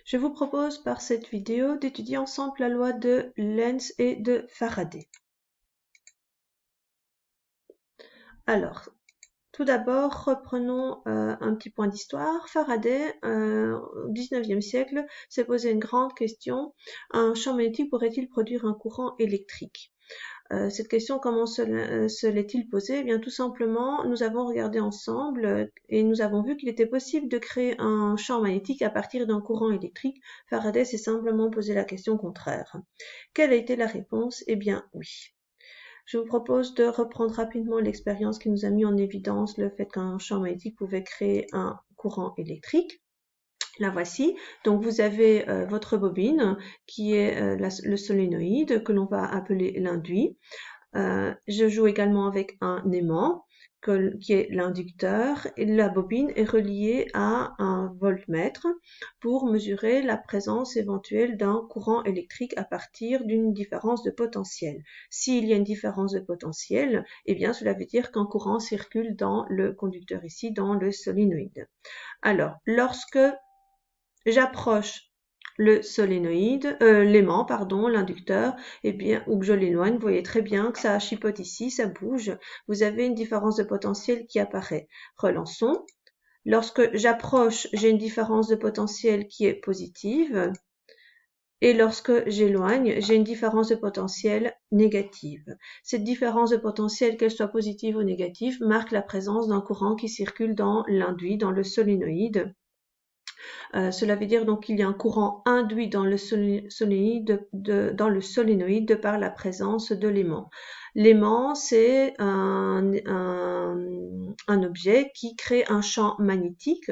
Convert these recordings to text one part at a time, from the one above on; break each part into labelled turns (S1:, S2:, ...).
S1: Je vous propose par cette vidéo d'étudier ensemble la loi de Lenz et de Faraday. Alors, tout d'abord, reprenons un petit point d'histoire. Faraday, au XIXe siècle, s'est posé une grande question. Un champ magnétique pourrait-il produire un courant électrique? Cette question, comment se l'est-il posée? Eh bien, tout simplement, nous avons regardé ensemble et nous avons vu qu'il était possible de créer un champ magnétique à partir d'un courant électrique. Faraday s'est simplement posé la question contraire. Quelle a été la réponse? Eh bien, oui. Je vous propose de reprendre rapidement l'expérience qui nous a mis en évidence le fait qu'un champ magnétique pouvait créer un courant électrique. La voici. Donc vous avez votre bobine qui est le solénoïde que l'on va appeler l'induit. Je joue également avec un aimant qui est l'inducteur et la bobine est reliée à un voltmètre pour mesurer la présence éventuelle d'un courant électrique à partir d'une différence de potentiel. S'il y a une différence de potentiel, eh bien cela veut dire qu'un courant circule dans le conducteur ici, dans le solénoïde. Alors, lorsque j'approche le solénoïde, l'aimant, pardon, l'inducteur, eh bien, ou que je l'éloigne, vous voyez très bien que ça chipote ici, ça bouge. Vous avez une différence de potentiel qui apparaît. Relançons. Lorsque j'approche, j'ai une différence de potentiel qui est positive. Et lorsque j'éloigne, j'ai une différence de potentiel négative. Cette différence de potentiel, qu'elle soit positive ou négative, marque la présence d'un courant qui circule dans l'induit, dans le solénoïde. Cela veut dire donc qu'il y a un courant induit dans le solénoïde de par la présence de l'aimant. L'aimant, c'est un objet qui crée un champ magnétique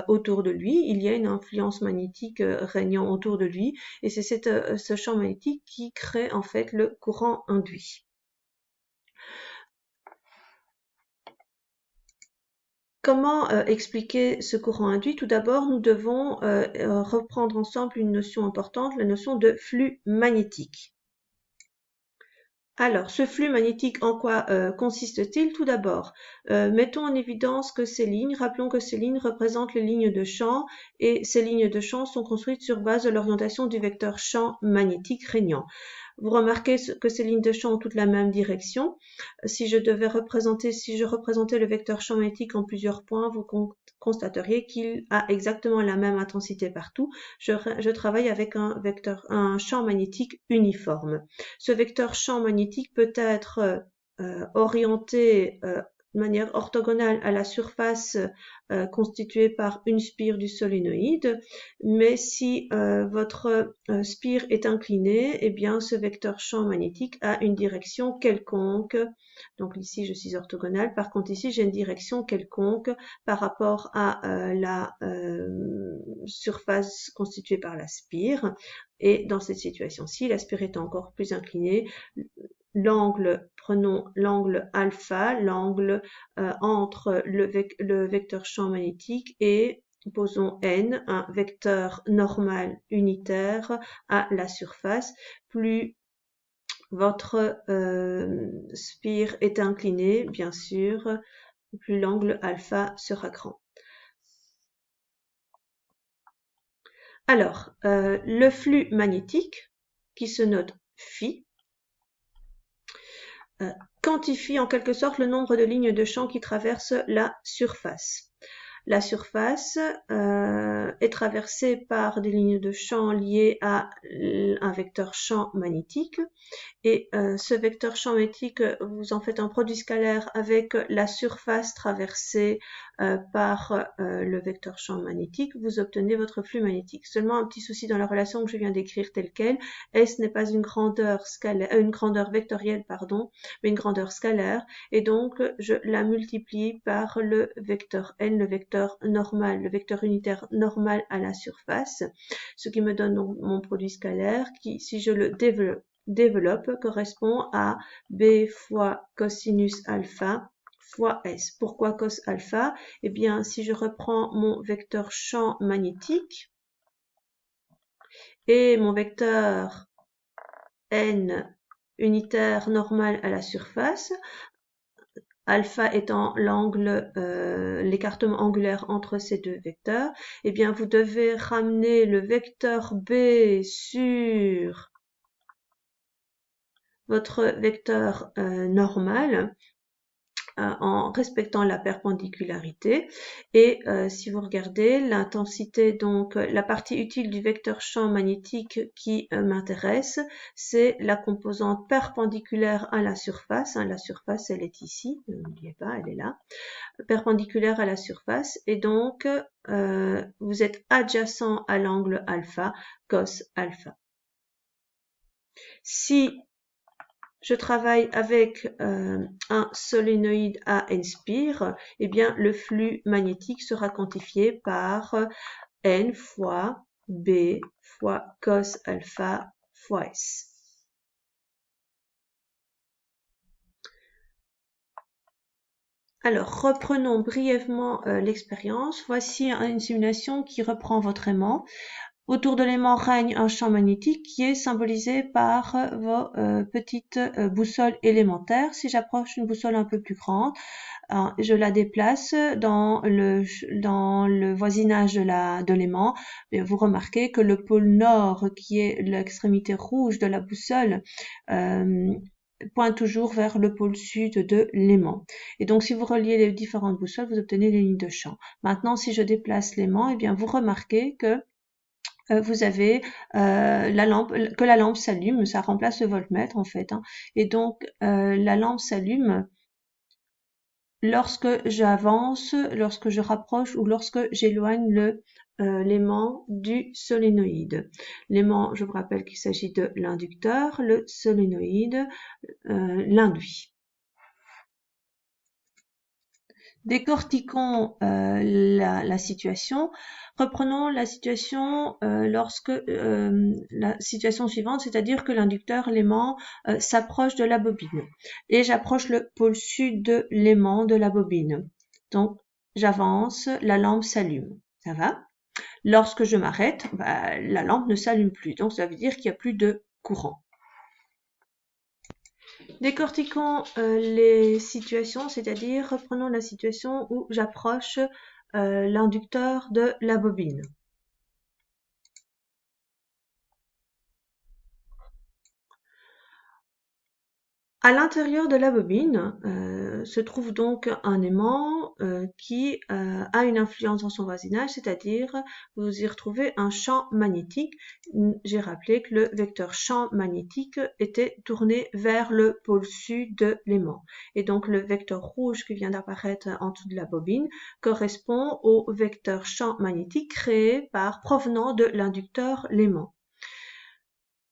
S1: autour de lui. Il y a une influence magnétique régnant autour de lui et c'est ce champ magnétique qui crée en fait le courant induit. Comment expliquer ce courant induit? Tout d'abord, nous devons reprendre ensemble une notion importante, la notion de flux magnétique. Alors, ce flux magnétique, en quoi consiste-t-il? Tout d'abord, mettons en évidence que ces lignes, rappelons que ces lignes représentent les lignes de champ et ces lignes de champ sont construites sur base de l'orientation du vecteur champ magnétique régnant. Vous remarquez que ces lignes de champ ont toutes la même direction. Si je représentais le vecteur champ magnétique en plusieurs points, vous constateriez qu'il a exactement la même intensité partout. Je travaille avec un champ magnétique uniforme. Ce vecteur champ magnétique peut être orienté de manière orthogonale à la surface constituée par une spire du solénoïde, mais si votre spire est inclinée, eh bien ce vecteur champ magnétique a une direction quelconque. Donc ici je suis orthogonale, par contre ici j'ai une direction quelconque par rapport à la surface constituée par la spire. Et dans cette situation-ci, la spire est encore plus inclinée. Prenons l'angle alpha, l'angle entre le vecteur champ magnétique et posons n, un vecteur normal unitaire à la surface. Plus votre spire est inclinée, bien sûr, plus l'angle alpha sera grand. Alors, le flux magnétique, qui se note phi, quantifie en quelque sorte le nombre de lignes de champ qui traversent la surface. La surface est traversée par des lignes de champ liées à un vecteur champ magnétique. Et ce vecteur champ magnétique, vous en faites un produit scalaire avec la surface traversée par le vecteur champ magnétique, vous obtenez votre flux magnétique. Seulement un petit souci dans la relation que je viens d'écrire telle quelle, S n'est pas une grandeur vectorielle, mais une grandeur scalaire, et donc je la multiplie par le vecteur n, le vecteur normal, le vecteur unitaire normal à la surface, ce qui me donne donc mon produit scalaire qui, si je le développe, correspond à B fois cosinus alpha fois S. Pourquoi cos alpha? Eh bien, si je reprends mon vecteur champ magnétique et mon vecteur n unitaire normal à la surface, alpha étant l'angle, l'écartement angulaire entre ces deux vecteurs, eh bien vous devez ramener le vecteur B sur votre vecteur normal en respectant la perpendicularité. Et si vous regardez l'intensité, donc la partie utile du vecteur champ magnétique qui m'intéresse, c'est la composante perpendiculaire à la surface. La surface, elle est ici, n'oubliez pas, elle est là, perpendiculaire à la surface. Et donc, vous êtes adjacent à l'angle alpha, cos alpha. Si je travaille avec un solénoïde à n-spire, eh bien le flux magnétique sera quantifié par n fois B fois cos alpha fois S. Alors, reprenons brièvement l'expérience. Voici une simulation qui reprend votre aimant. Autour de l'aimant règne un champ magnétique qui est symbolisé par vos petites boussoles élémentaires. Si j'approche une boussole un peu plus grande, je la déplace dans le voisinage de l'aimant. Vous remarquez que le pôle nord, qui est l'extrémité rouge de la boussole, pointe toujours vers le pôle sud de l'aimant. Et donc, si vous reliez les différentes boussoles, vous obtenez des lignes de champ. Maintenant, si je déplace l'aimant, eh bien, vous remarquez que vous avez la lampe s'allume, ça remplace le voltmètre en fait, hein. Et donc la lampe s'allume lorsque j'avance, lorsque je rapproche ou lorsque j'éloigne l'aimant du solénoïde. L'aimant, je vous rappelle qu'il s'agit de l'inducteur, le solénoïde l'induit. Décortiquons la situation. Reprenons la situation la situation suivante, c'est-à-dire que l'inducteur, l'aimant, s'approche de la bobine. Et j'approche le pôle sud de l'aimant de la bobine. Donc, j'avance, la lampe s'allume. Ça va? Lorsque je m'arrête, la lampe ne s'allume plus. Donc, ça veut dire qu'il n'y a plus de courant. Décortiquons les situations, c'est-à-dire reprenons la situation où j'approche l'inducteur de la bobine. À l'intérieur de la bobine se trouve donc un aimant qui a une influence dans son voisinage, c'est-à-dire vous y retrouvez un champ magnétique. J'ai rappelé que le vecteur champ magnétique était tourné vers le pôle sud de l'aimant. Et donc le vecteur rouge qui vient d'apparaître en dessous de la bobine correspond au vecteur champ magnétique créé provenant de l'inducteur l'aimant.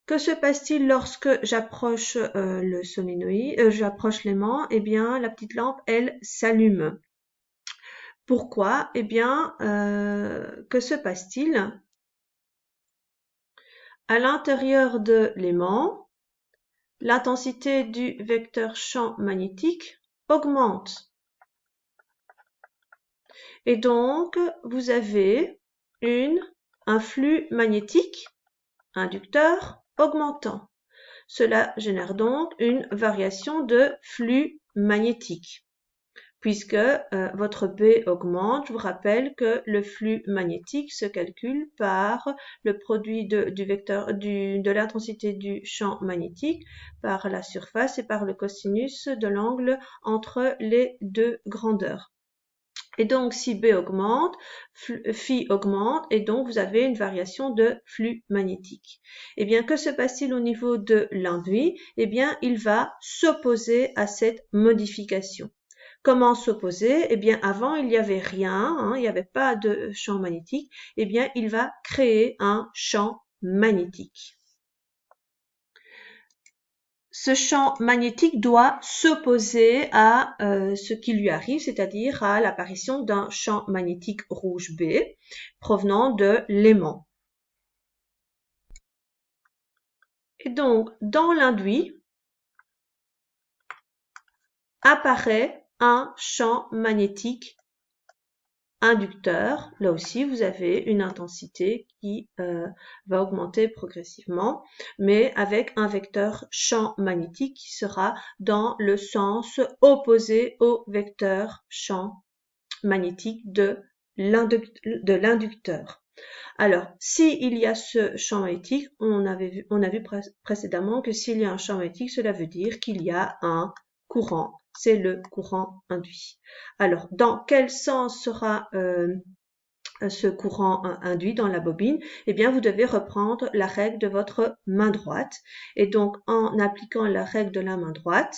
S1: Que se passe-t-il lorsque j'approche le solénoïde, j'approche l'aimant? Eh bien, la petite lampe, elle, s'allume. Pourquoi? Eh bien, que se passe-t-il? À l'intérieur de l'aimant, l'intensité du vecteur champ magnétique augmente. Et donc, vous avez un flux magnétique inducteur augmentant. Cela génère donc une variation de flux magnétique. Puisque votre B augmente, je vous rappelle que le flux magnétique se calcule par le produit de l'intensité du champ magnétique par la surface et par le cosinus de l'angle entre les deux grandeurs. Et donc, si B augmente, phi augmente, et donc vous avez une variation de flux magnétique. Eh bien, que se passe-t-il au niveau de l'induit? Eh bien, il va s'opposer à cette modification. Comment s'opposer? Eh bien, avant, il n'y avait rien, il n'y avait pas de champ magnétique. Eh bien, il va créer un champ magnétique. Ce champ magnétique doit s'opposer à ce qui lui arrive, c'est-à-dire à l'apparition d'un champ magnétique rouge B provenant de l'aimant. Et donc, dans l'induit, apparaît un champ magnétique inducteur, là aussi vous avez une intensité qui va augmenter progressivement, mais avec un vecteur champ magnétique qui sera dans le sens opposé au vecteur champ magnétique de l'inducteur. Alors, s'il y a ce champ magnétique, on a vu précédemment que s'il y a un champ magnétique, cela veut dire qu'il y a un courant. C'est le courant induit. Alors, dans quel sens sera ce courant induit dans la bobine? Eh bien, vous devez reprendre la règle de votre main droite. Et donc, en appliquant la règle de la main droite,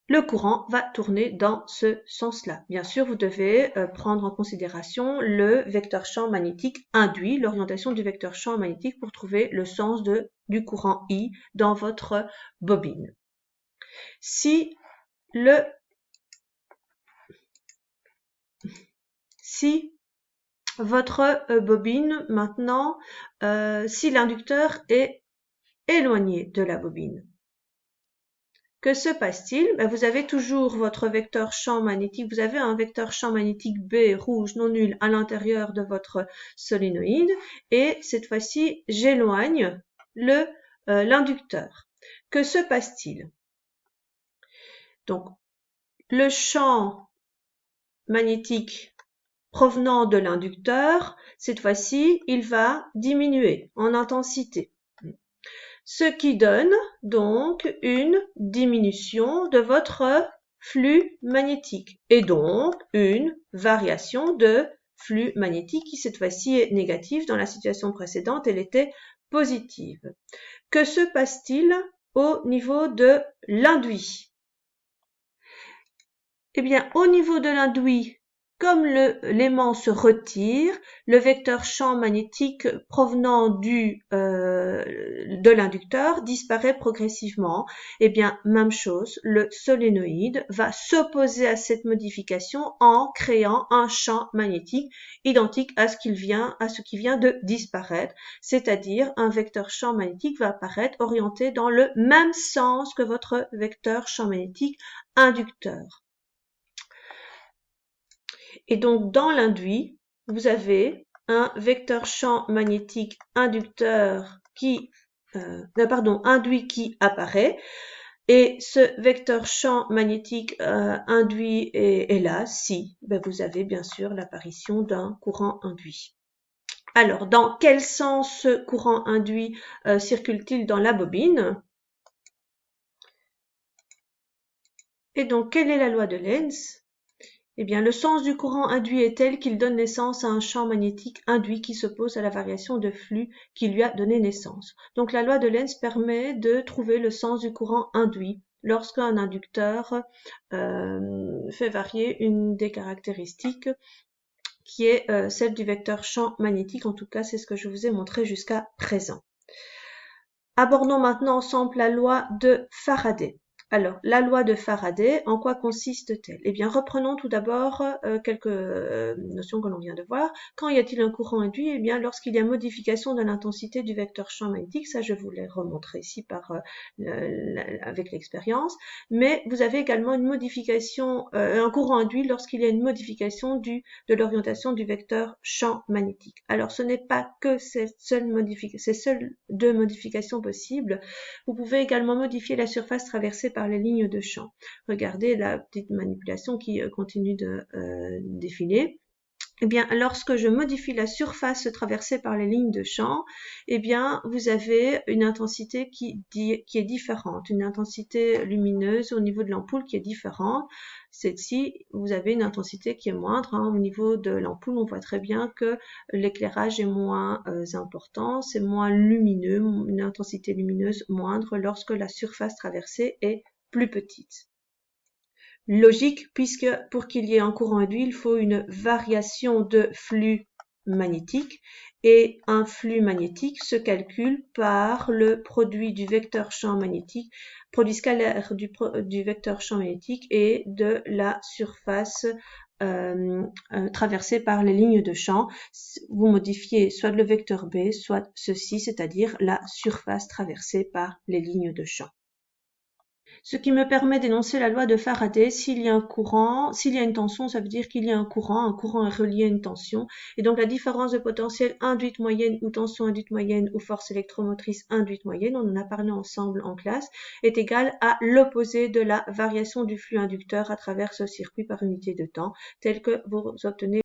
S1: le courant va tourner dans ce sens-là. Bien sûr, vous devez prendre en considération le vecteur champ magnétique induit, l'orientation du vecteur champ magnétique pour trouver le sens du courant I dans votre bobine. Si votre bobine maintenant, si l'inducteur est éloigné de la bobine, que se passe-t-il? Vous avez toujours votre vecteur champ magnétique, vous avez un vecteur champ magnétique B rouge non nul à l'intérieur de votre solénoïde et cette fois-ci j'éloigne l'inducteur. Que se passe-t-il? Donc le champ magnétique provenant de l'inducteur, cette fois-ci il va diminuer en intensité. Ce qui donne donc une diminution de votre flux magnétique et donc une variation de flux magnétique qui cette fois-ci est négative. Dans la situation précédente, elle était positive. Que se passe-t-il au niveau de l'induit? Eh bien, au niveau de l'induit, comme l'aimant se retire, le vecteur champ magnétique provenant de l'inducteur disparaît progressivement. Eh bien, même chose, le solénoïde va s'opposer à cette modification en créant un champ magnétique identique à ce qui vient de disparaître, c'est-à-dire un vecteur champ magnétique va apparaître orienté dans le même sens que votre vecteur champ magnétique inducteur. Et donc, dans l'induit, vous avez un vecteur champ magnétique inducteur induit qui apparaît. Et ce vecteur champ magnétique induit est là si vous avez bien sûr l'apparition d'un courant induit. Alors, dans quel sens ce courant induit circule-t-il dans la bobine? Et donc, quelle est la loi de Lenz? Eh bien, le sens du courant induit est tel qu'il donne naissance à un champ magnétique induit qui s'oppose à la variation de flux qui lui a donné naissance. Donc, la loi de Lenz permet de trouver le sens du courant induit lorsqu'un inducteur fait varier une des caractéristiques qui est celle du vecteur champ magnétique. En tout cas, c'est ce que je vous ai montré jusqu'à présent. Abordons maintenant ensemble la loi de Faraday. Alors, la loi de Faraday, en quoi consiste-t-elle? Eh bien, reprenons tout d'abord quelques notions que l'on vient de voir. Quand y a-t-il un courant induit? Eh bien, lorsqu'il y a modification de l'intensité du vecteur champ magnétique, ça je vous l'ai remontré ici avec l'expérience, mais vous avez également une modification, un courant induit lorsqu'il y a une modification de l'orientation du vecteur champ magnétique. Alors, ce n'est pas que ces seules deux modifications possibles. Vous pouvez également modifier la surface traversée par les lignes de champ. Regardez la petite manipulation qui continue de défiler. Eh bien, lorsque je modifie la surface traversée par les lignes de champ, eh bien, vous avez une intensité qui est différente, une intensité lumineuse au niveau de l'ampoule qui est différente. Celle-ci, vous avez une intensité qui est moindre. Au niveau de l'ampoule, on voit très bien que l'éclairage est moins important, c'est moins lumineux, une intensité lumineuse moindre lorsque la surface traversée est plus petite. Logique, puisque pour qu'il y ait un courant induit, il faut une variation de flux magnétique et un flux magnétique se calcule par le produit du vecteur champ magnétique, produit scalaire du vecteur champ magnétique et de la surface traversée par les lignes de champ. Vous modifiez soit le vecteur B, soit ceci, c'est-à-dire la surface traversée par les lignes de champ. ce qui me permet d'énoncer la loi de Faraday. S'il y a un courant, s'il y a une tension, ça veut dire qu'il y a un courant est relié à une tension, et donc la différence de potentiel induite moyenne ou tension induite moyenne ou force électromotrice induite moyenne, on en a parlé ensemble en classe, est égale à l'opposé de la variation du flux inducteur à travers ce circuit par unité de temps, tel que vous obtenez